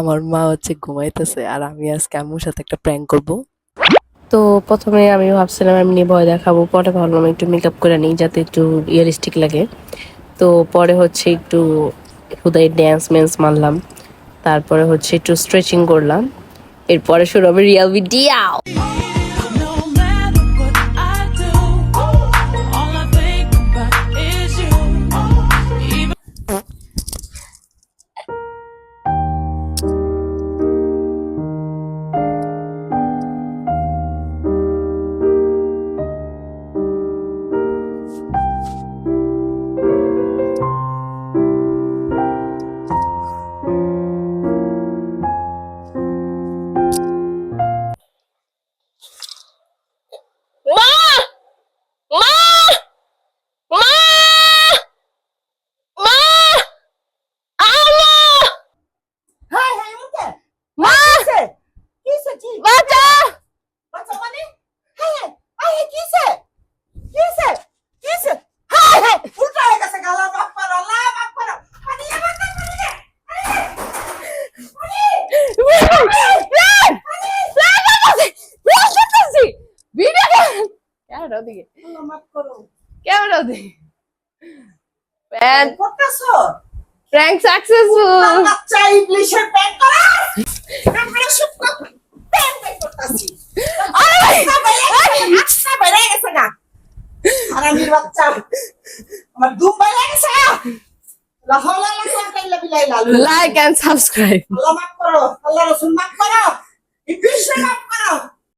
আমার মা হচ্ছে ঘুমাইতেছে আর আমি আজকে আম্মুর সাথে একটা প্র্যাঙ্ক করব। তো প্রথমে আমি ভাবছিলাম এমনি ভয় দেখাবো, পরে ভাবলাম একটু মেকআপ করে নিই যাতে একটু রিয়েলিস্টিক লাগে। তো পরে হচ্ছে একটু হুদাই ড্যান্স ম্যান্স মারলাম, তারপরে হচ্ছে একটু স্ট্রেচিং করলাম, এরপরে শুরু হবে real video. No matter what I do, all I think about is you. Even prank successful. Like and subscribe. Allah মাফ করো, আল্লাহ রাসূল মাফ করো, ইবলিস মাফ করো।